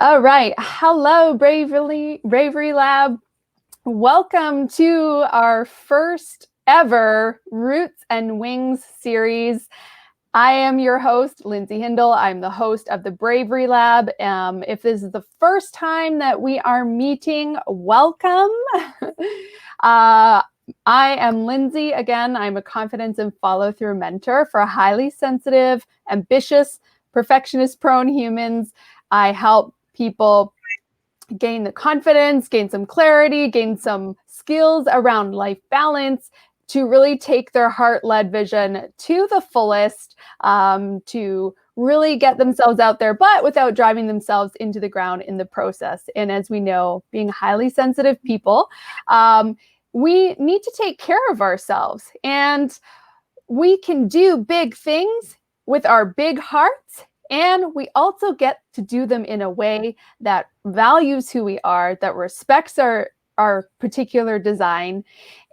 All right. Hello, Bravery Lab. Welcome to our first ever Roots and Wings series. I am your host, Lindsay Hindle. I'm the host of the Bravery Lab. If this is the first time that we are meeting, welcome. I am Lindsay. Again, I'm a confidence and follow-through mentor for highly sensitive, ambitious, perfectionist-prone humans. I help people gain the confidence, gain some clarity, gain some skills around life balance to really take their heart-led vision to the fullest, to really get themselves out there, but without driving themselves into the ground in the process. And as we know, being highly sensitive people, we need to take care of ourselves. And we can do big things with our big hearts, and we also get to do them in a way that values who we are, that respects our particular design.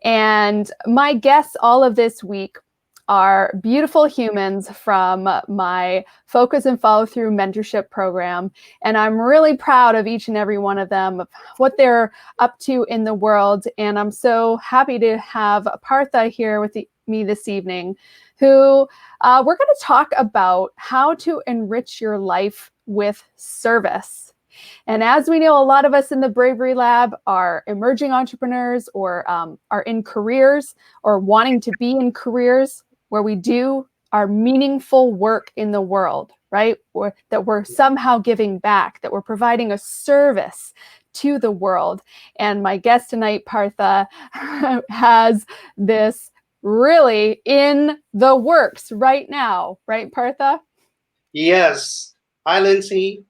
And my guests all of this week are beautiful humans from my Focus and Follow Through mentorship program. And I'm really proud of each and every one of them, of what they're up to in the world. And I'm so happy to have Partha here with me this evening, who we're going to talk about how to enrich your life with service. And as we know, a lot of us in the Bravery Lab are emerging entrepreneurs or are in careers or wanting to be in careers where we do our meaningful work in the world, right? Or that we're somehow giving back, that we're providing a service to the world. And my guest tonight, Partha, has this really in the works right now, right, Partha? Yes. Hi, Lindsay.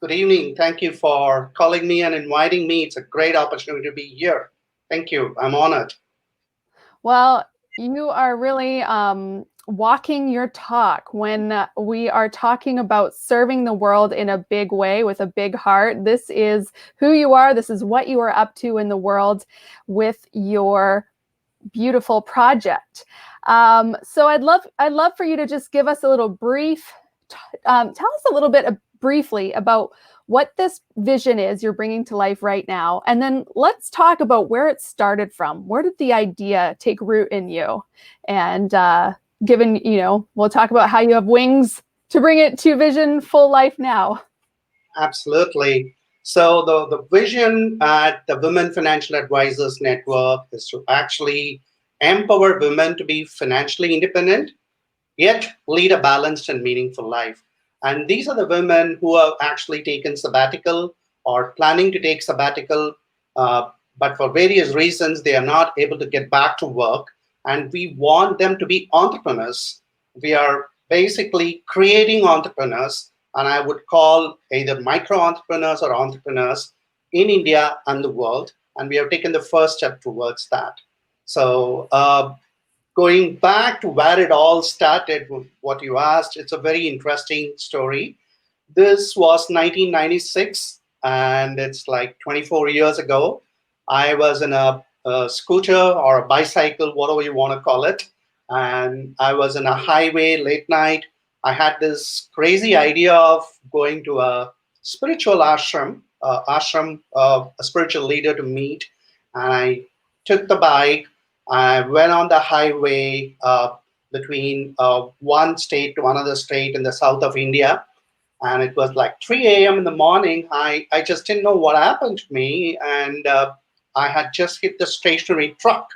Good evening. Thank you for calling me and inviting me. It's a great opportunity to be here. Thank you. I'm honored. Well, you are really walking your talk when we are talking about serving the world in a big way with a big heart. This is who you are. This is what you are up to in the world with your beautiful project. So I'd love for you to just give us a little brief, tell us a little bit briefly about what this vision is you're bringing to life right now. And then let's talk about where it started from. Where did the idea take root in you? And given, we'll talk about how you have wings to bring it to Vision Full Life now. Absolutely. So the vision at the Women Financial Advisors Network is to actually empower women to be financially independent, yet lead a balanced and meaningful life. And these are the women who have actually taken sabbatical or planning to take sabbatical, but for various reasons, they are not able to get back to work. And we want them to be entrepreneurs. We are basically creating entrepreneurs, and I would call either micro entrepreneurs or entrepreneurs in India and the world. And we have taken the first step towards that. So, going back to where it all started, what you asked, it's a very interesting story. This was 1996, and it's like 24 years ago. I was in a scooter or a bicycle, whatever you want to call it, and I was in a highway late night. I had this crazy idea of going to a spiritual a spiritual leader to meet, and I took the bike. I went on the highway between one state to another state in the south of India. And it was like 3 a.m. in the morning. I just didn't know what happened to me. And I had just hit the stationary truck,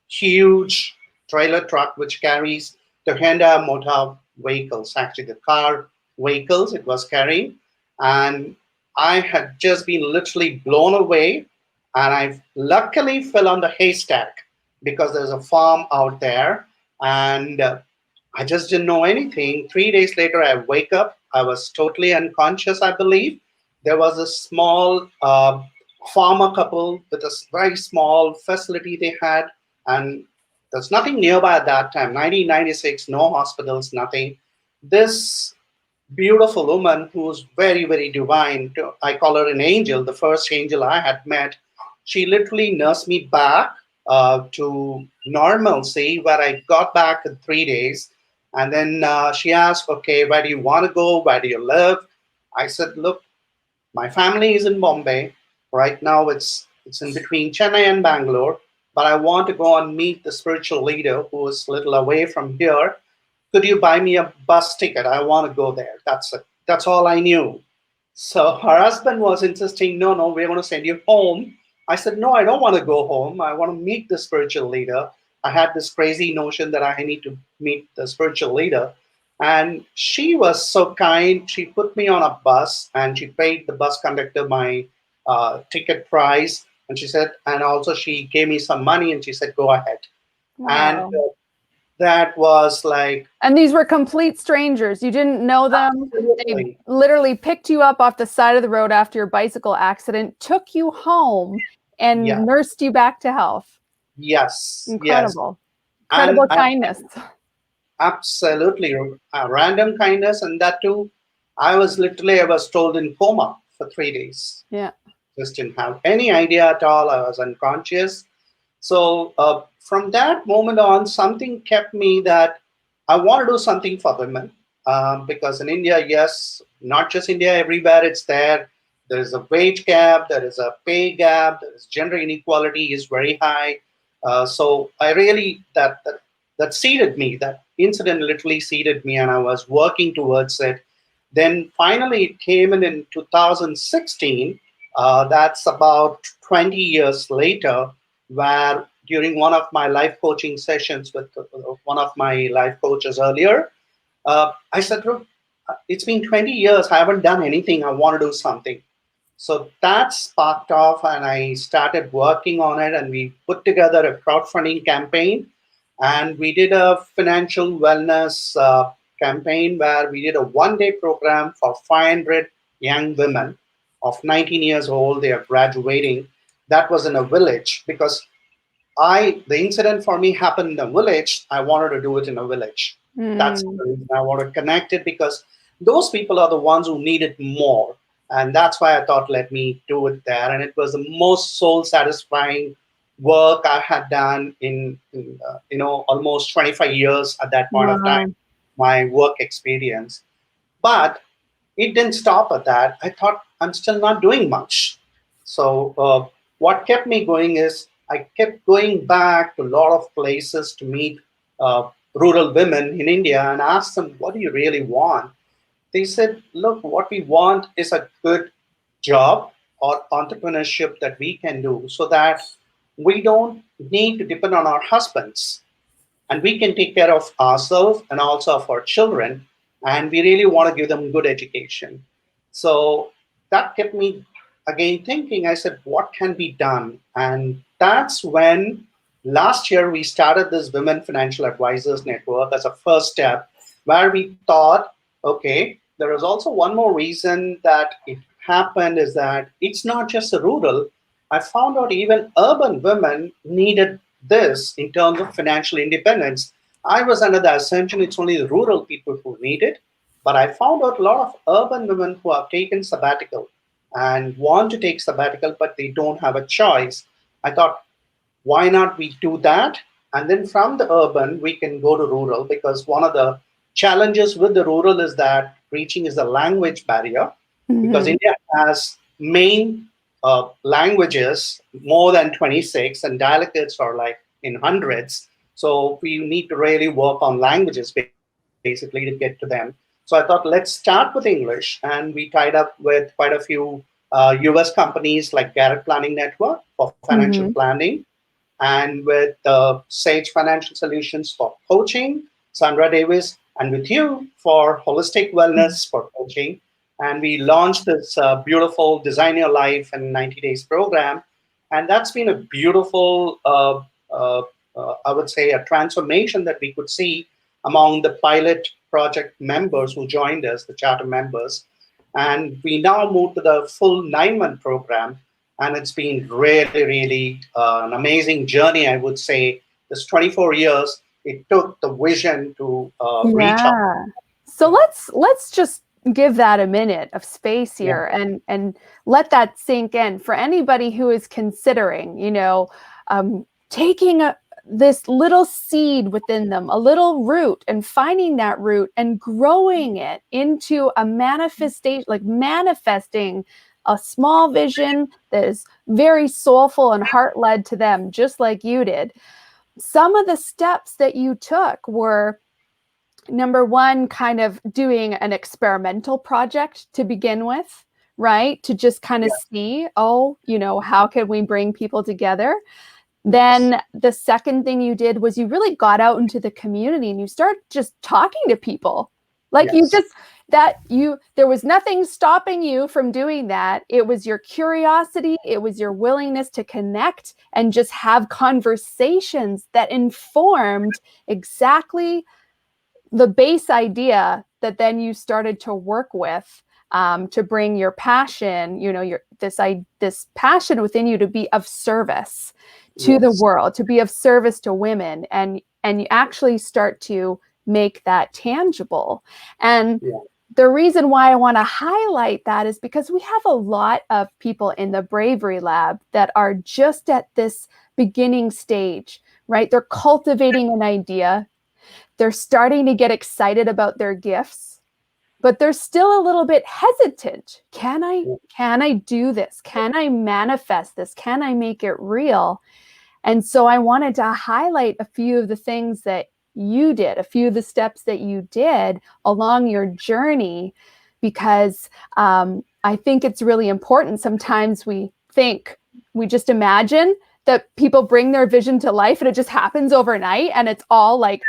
huge trailer truck, which carries the Honda motor vehicles, actually the car vehicles it was carrying. And I had just been literally blown away. And I luckily fell on the haystack because there's a farm out there, and I just didn't know anything. 3 days later, I wake up. I was totally unconscious, I believe. There was a small farmer couple with a very small facility they had, and there's nothing nearby at that time. 1996, no hospitals, nothing. This beautiful woman who's very, very divine, I call her an angel, the first angel I had met, she literally nursed me back to normalcy, where I got back in 3 days. And then she asked, okay, where do you want to go? Where do you live? I said, look, My family is in Bombay. Right now it's in between Chennai and Bangalore, but I want to go and meet the spiritual leader who is a little away from here. Could you buy me a bus ticket? I want to go there. That's it. That's all I knew. So her husband was insisting, no, no, we're going to send you home. I said, no, I don't want to go home. I want to meet the spiritual leader. I had this crazy notion that I need to meet the spiritual leader. And she was so kind. She put me on a bus and she paid the bus conductor my ticket price. And she said, and also she gave me some money and she said, go ahead. And Wow. that was like, And these were complete strangers. You didn't know them. They absolutely, literally picked you up off the side of the road after your bicycle accident, took you home, and yeah, nursed you back to health. yes, yes. Incredible. Incredible And kindness. absolutely random kindness, and that too, I was told in coma for 3 days. Yeah. Just didn't have any idea at all. I was unconscious. So from that moment on, something kept me that I want to do something for women. Because in India, yes, not just India, everywhere it's there. There is a wage gap, there is a pay gap, there is gender inequality is very high. So I really that seeded me. That incident literally seeded me, and I was working towards it. Then finally, it came in 2016. That's about 20 years later, where during one of my life coaching sessions with one of my life coaches earlier, I said, look, it's been 20 years. I haven't done anything. I want to do something. So that sparked off, and I started working on it. And we put together a crowdfunding campaign, and we did a financial wellness campaign where we did a 1 day program for 500 young women of 19 years old. They are graduating. That was in a village because the incident for me happened in a village. I wanted to do it in a village. That's Mm. the reason I want to connect it, because those people are the ones who need it more. And that's why I thought, let me do it there. And it was the most soul satisfying work I had done in almost 25 years at that point of time, Wow. my work experience. But it didn't stop at that. I thought I'm still not doing much. So what kept me going is I kept going back to a lot of places to meet rural women in India and ask them, what do you really want? They said, look, what we want is a good job or entrepreneurship that we can do so that we don't need to depend on our husbands, and we can take care of ourselves and also of our children, and we really want to give them good education. So that kept me again thinking. I said, what can be done? And that's when last year we started this Women Financial Advisors Network as a first step, where we thought, okay, there is also one more reason that it happened, is that it's not just the rural. I found out even urban women needed this in terms of financial independence. I was under the assumption it's only the rural people who need it, but I found out a lot of urban women who have taken sabbatical and want to take sabbatical, but they don't have a choice. I thought, why not we do that? And then from the urban, we can go to rural, because one of the challenges with the rural is that reaching is a language barrier, because Mhm. India has main languages more than 26, and dialects are like in hundreds. So we need to really work on languages basically to get to them. So I thought, let's start with English, and we tied up with quite a few US companies like Garrett Planning Network for financial Mhm. planning, and with Sage Financial Solutions for coaching, Sandra Davis, and with you for holistic wellness for coaching. And we launched this beautiful Design Your Life in 90 Days program. And that's been a beautiful, I would say, a transformation that we could see among the pilot project members who joined us, the charter members. And we now moved to the full 9 month program, and it's been really, really an amazing journey. I would say this 24 years it took the vision to reach out. Yeah. So let's just give that a minute of space Yeah, here and let that sink in for anybody who is considering, taking this little seed within them, a little root, and finding that root and growing it into a manifestation, like manifesting a small vision that is very soulful and heart-led to them, just like you did. Some of the steps that you took were, number one, kind of doing an experimental project to begin with, right? To just kind of see, oh, how can we bring people together? Then the second thing you did was you really got out into the community and you started just talking to people. Like there was nothing stopping you from doing that. It was your curiosity, it was your willingness to connect and just have conversations that informed exactly the base idea that then you started to work with, to bring your passion, this passion within you to be of service to the world, to be of service to women, and you actually start to make that tangible. And the reason why I want to highlight that is because we have a lot of people in the Bravery Lab that are just at this beginning stage, right? They're cultivating an idea. They're starting to get excited about their gifts, but they're still a little bit hesitant. Can I do this? Can I manifest this? Can I make it real? And so I wanted to highlight a few of the things that you did, a few of the steps that you did along your journey, because I think it's really important. Sometimes we just imagine that people bring their vision to life and it just happens overnight and it's all like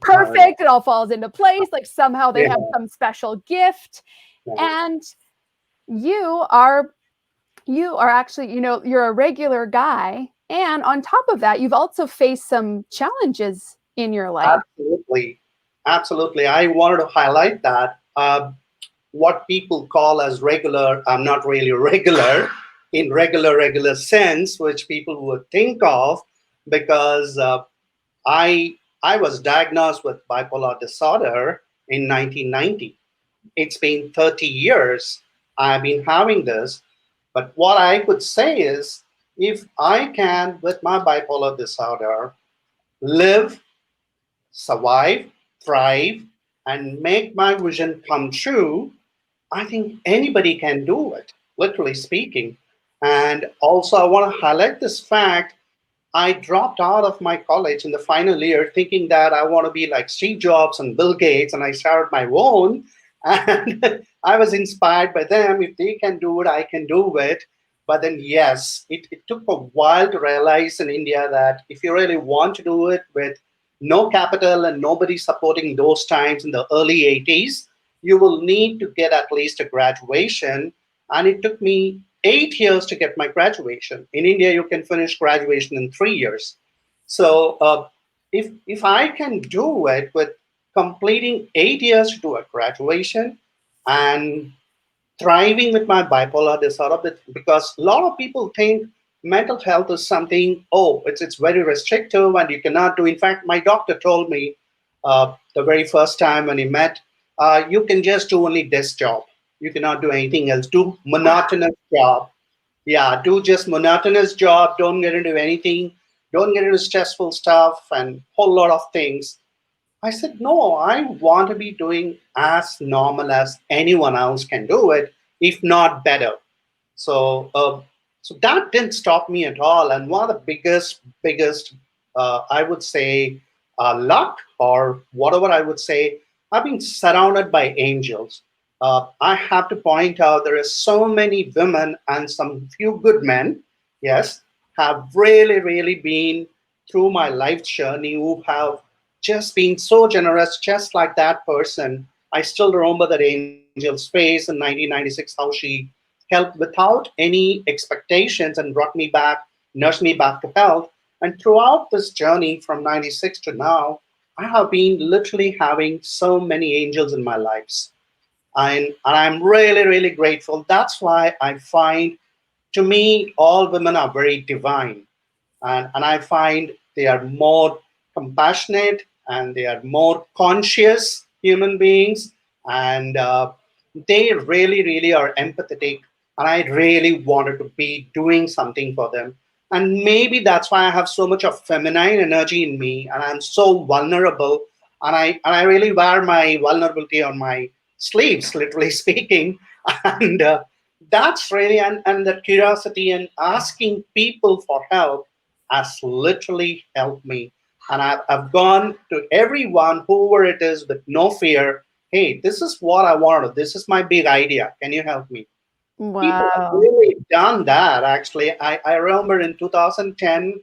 perfect. It all falls into place. Like somehow they have some special gift. And you are actually, you're a regular guy. And on top of that, you've also faced some challenges in your life. Absolutely. I wanted to highlight that. What people call as regular, I'm not really regular in regular sense, which people would think of, because I was diagnosed with bipolar disorder in 1990. It's been 30 years I've been having this. But what I could say is, if I can, with my bipolar disorder, live, survive, thrive, and make my vision come true, I think anybody can do it, literally speaking. And also, I want to highlight this fact. I dropped out of my college in the final year thinking that I want to be like Steve Jobs and Bill Gates, and I started my own. And I was inspired by them. If they can do it, I can do it. But then, yes, it took a while to realize in India that if you really want to do it with no capital and nobody supporting those times in the early 80s, you will need to get at least a graduation. And it took me 8 years to get my graduation. In India, you can finish graduation in 3 years. So if I can do it with completing 8 years to do a graduation and thriving with my bipolar disorder, because a lot of people think mental health is something, oh, it's very restrictive and you cannot do. In fact, my doctor told me the very first time when he met, you can just do only this job. You cannot do anything else. Do monotonous job. Yeah, do just monotonous job. Don't get into anything. Don't get into stressful stuff and whole lot of things. I said, no, I want to be doing as normal as anyone else can do it, if not better. So that didn't stop me at all. And one of the biggest, I would say, luck or whatever I would say, I've been surrounded by angels. I have to point out there are so many women and some few good men, yes, have really been through my life journey, who have just been so generous, just like that person. I still remember that angel's face in 1996, how she helped without any expectations and brought me back, nursed me back to health. And throughout this journey from 96 to now, I have been literally having so many angels in my lives. And I'm really grateful. That's why I find, to me, all women are very divine. And I find they are more compassionate and they are more conscious human beings, and they really are empathetic, and I really wanted to be doing something for them. And maybe that's why I have so much of feminine energy in me, and I'm so vulnerable, and I really wear my vulnerability on my sleeves, literally speaking. And that's really, and the curiosity and asking people for help has literally helped me. And I've gone to everyone, whoever it is, with no fear. Hey, this is what I want. This is my big idea. Can you help me? People have Wow. really done that, actually. I remember in 2010,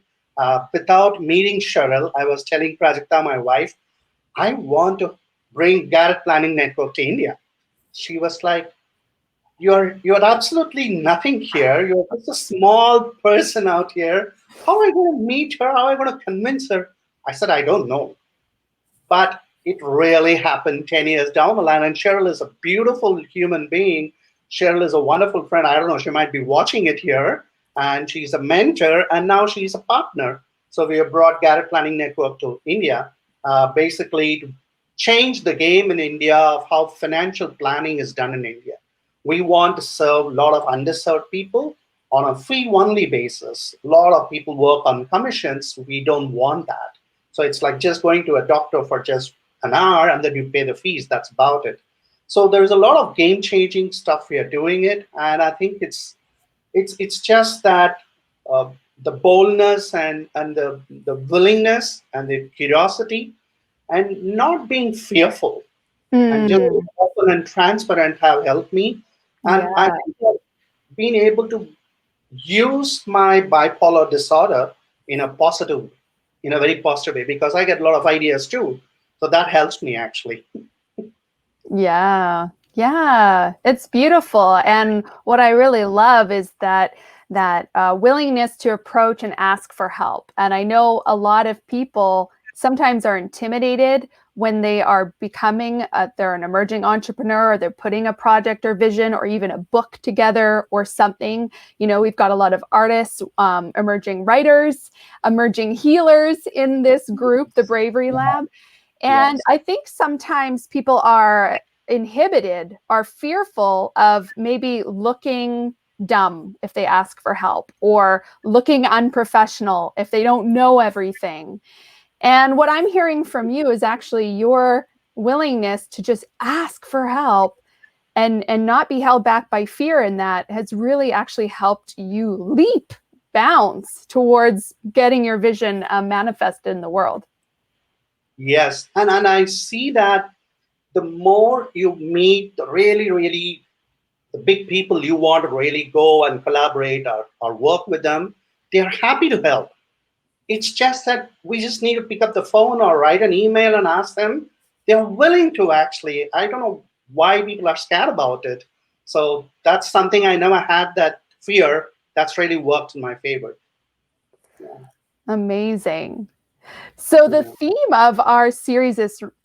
without meeting Cheryl, I was telling Prajakta, my wife, I want to bring Garrett Planning Network to India. She was like, you're absolutely nothing here. You're just a small person out here. How am I going to meet her? How am I going to convince her? I said, I don't know. But it really happened 10 years down the line. And Cheryl is a beautiful human being. Cheryl is a wonderful friend. I don't know, she might be watching it here. And she's a mentor, and now she's a partner. So we have brought Garrett Planning Network to India, basically to change the game in India of how financial planning is done in India. We want to serve a lot of underserved people on a fee only basis. A lot of people work on commissions. We don't want that. So it's like just going to a doctor for just an hour and then you pay the fees. That's about it. So there's a lot of game changing stuff we are doing it, and I think it's just that uh, the boldness and the willingness and the curiosity and not being fearful and just being Mm, open and transparent have helped me. And I yeah. think that being able to use my bipolar disorder in a positive, in a very positive way, because I get a lot of ideas too. So that helps me actually. Yeah. Yeah. It's beautiful. And what I really love is that willingness to approach and ask for help. And I know a lot of people sometimes are intimidated when they are becoming they're an emerging entrepreneur, or they're putting a project or vision or even a book together or something. We've got a lot of artists, emerging writers, emerging healers in this group, the Bravery Lab. And Yes. I think sometimes people are inhibited, are fearful of maybe looking dumb if they ask for help, or looking unprofessional if they don't know everything. And what I'm hearing from you is actually your willingness to just ask for help and not be held back by fear, and that has really actually helped you leap bounds towards getting your vision manifested in the world. Yes. And I see that the more you meet the really, really the big people you want to really go and collaborate or work with them, they're happy to help. It's just that we just need to pick up the phone or write an email and ask them. They're willing to actually. I don't know why people are scared about it. So that's something I never had that fear. That's really worked in my favor. Yeah. Amazing. So the Yeah. theme of our series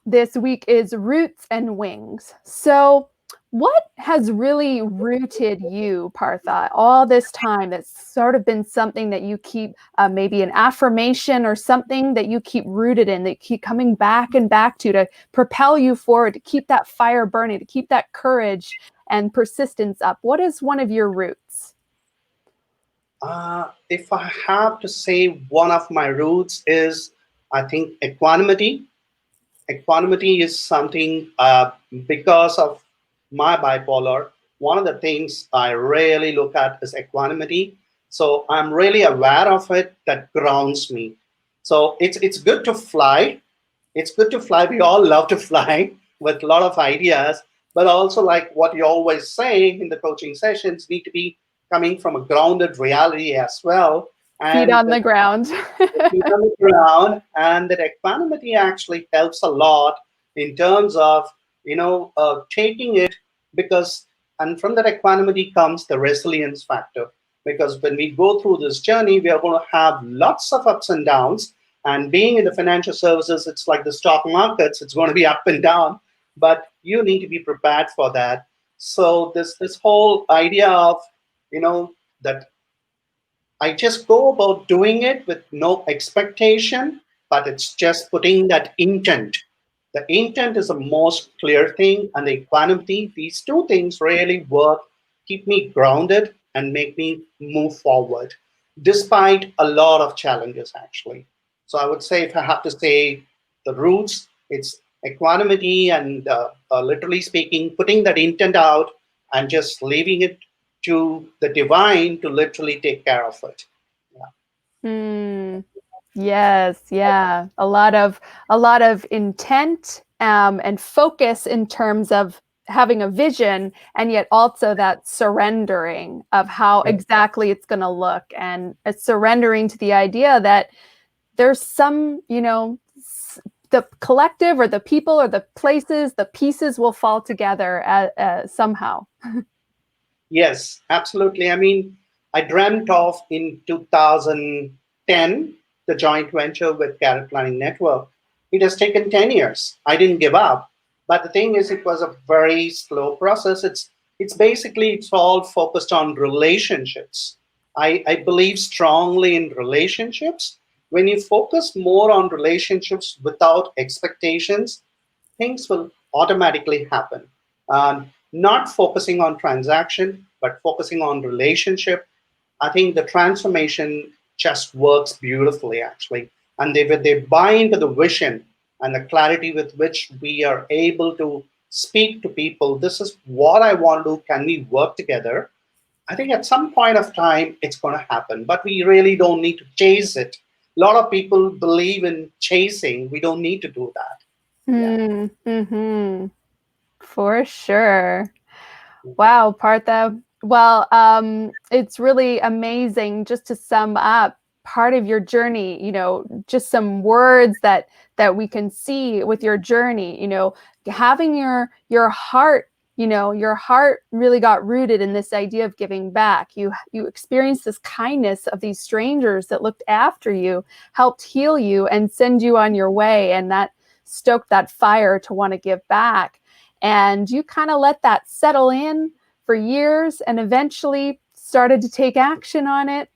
this week is roots and wings. So what has really rooted you, Partha, all this time? That's sort of been something that you keep, maybe an affirmation or something that you keep rooted in, that keep coming back and back to propel you forward, to keep that fire burning, to keep that courage and persistence up. What is one of your roots? If I have to say, one of my roots is, I think, equanimity. Equanimity is something, because of my bipolar, one of the things I really look at is equanimity. So I'm really aware of it. That grounds me. So it's good to fly. It's good to fly. We all love to fly with a lot of ideas, but also, like what you always say in the coaching sessions, need to be coming from a grounded reality as well. Feet And on the ground. feet on the ground, and that equanimity actually helps a lot in terms of taking it, because, and from that equanimity comes the resilience factor, because when we go through this journey we are going to have lots of ups and downs, and being in the financial services, it's like the stock markets, it's going to be up and down, but you need to be prepared for that. So this whole idea of that I just go about doing it with no expectation, but it's just putting that intent. The intent is the most clear thing, and the equanimity, these two things really work, keep me grounded and make me move forward, despite a lot of challenges, actually. So I would say, if I have to say the roots, it's equanimity and, literally speaking, putting that intent out and just leaving it to the divine to literally take care of it. Yes, yeah. A lot of intent and focus in terms of having a vision, and yet also that surrendering of how Yeah. exactly it's going to look, and surrendering to the idea that there's some, the collective or the people or the places, the pieces will fall together somehow. Yes, absolutely. I mean, I dreamt of in 2010 the joint venture with Carrot Planning Network. It has taken 10 years. I didn't give up. But the thing is, it was a very slow process. It's all focused on relationships. I believe strongly in relationships. When you focus more on relationships without expectations, things will automatically happen. Not focusing on transaction, but focusing on relationship. I think the transformation just works beautifully, actually. And when they buy into the vision and the clarity with which we are able to speak to people, this is what I want to do. Can we work together? I think at some point of time, it's going to happen, but we really don't need to chase it. A lot of people believe in chasing. We don't need to do that. Yeah. Mm-hmm. For sure. Wow, Partha. Well, it's really amazing. Just to sum up part of your journey, just some words that we can see with your journey, having your heart, your heart really got rooted in this idea of giving back. You experienced this kindness of these strangers that looked after you, helped heal you and send you on your way, and that stoked that fire to want to give back. And you kind of let that settle in for years and eventually started to take action on it.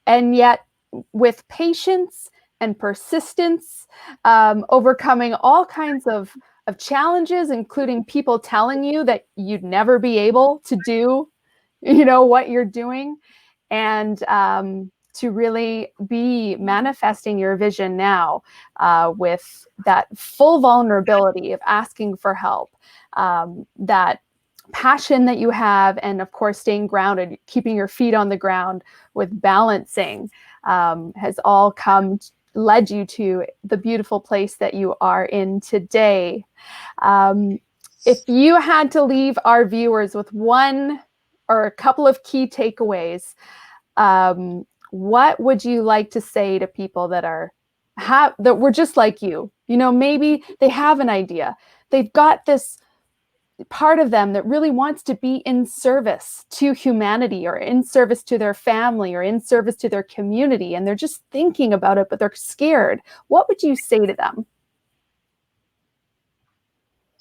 And yet, with patience and persistence, overcoming all kinds of challenges, including people telling you that you'd never be able to do, what you're doing, and to really be manifesting your vision now with that full vulnerability of asking for help, that passion that you have, and of course staying grounded, keeping your feet on the ground with balancing, has all led you to the beautiful place that you are in today. If you had to leave our viewers with one or a couple of key takeaways, what would you like to say to people that were just like you? Maybe they have an idea. They've got this part of them that really wants to be in service to humanity, or in service to their family, or in service to their community, and they're just thinking about it, but they're scared. What would you say to them?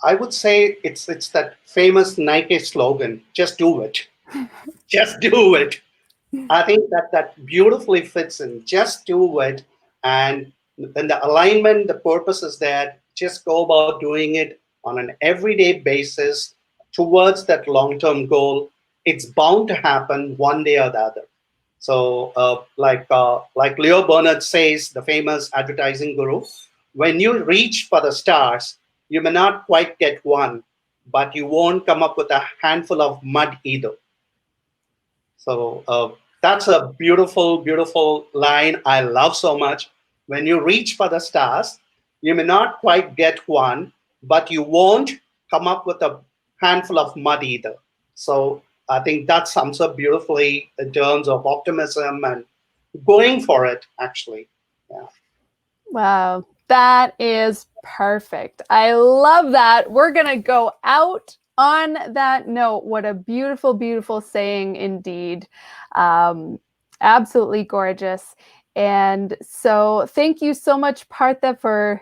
I would say it's that famous Nike slogan, just do it. Just do it. I think that beautifully fits in. Just do it. And then the alignment, the purpose is there. Just go about doing it on an everyday basis towards that long-term goal. It's bound to happen one day or the other. So, like Leo Burnett says, the famous advertising guru, when you reach for the stars, you may not quite get one, but you won't come up with a handful of mud either. So that's a beautiful, beautiful line I love so much. When you reach for the stars, you may not quite get one, but you won't come up with a handful of mud either. So I think that sums up beautifully in terms of optimism and going for it, actually. Yeah. Wow, that is perfect. I love that. We're going to go out on that note. What a beautiful, beautiful saying indeed. Absolutely gorgeous. And so thank you so much, Partha, for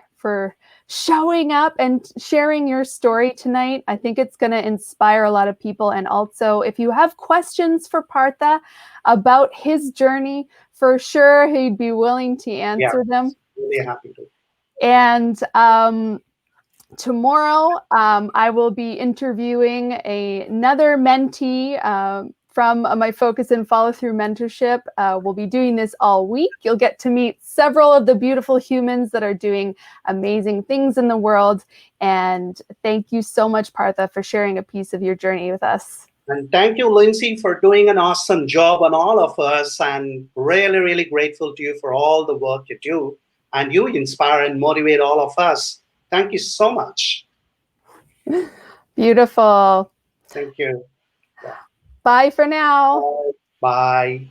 showing up and sharing your story tonight. I think it's going to inspire a lot of people. And also, if you have questions for Partha about his journey, for sure he'd be willing to answer them. Really happy to. And tomorrow, I will be interviewing another mentee from my Focus and Follow Through mentorship. We'll be doing this all week. You'll get to meet several of the beautiful humans that are doing amazing things in the world. And thank you so much, Partha, for sharing a piece of your journey with us. And thank you, Lindsay, for doing an awesome job on all of us. And really, really grateful to you for all the work you do. And you inspire and motivate all of us. Thank you so much. Beautiful. Thank you. Bye for now. Bye. Bye.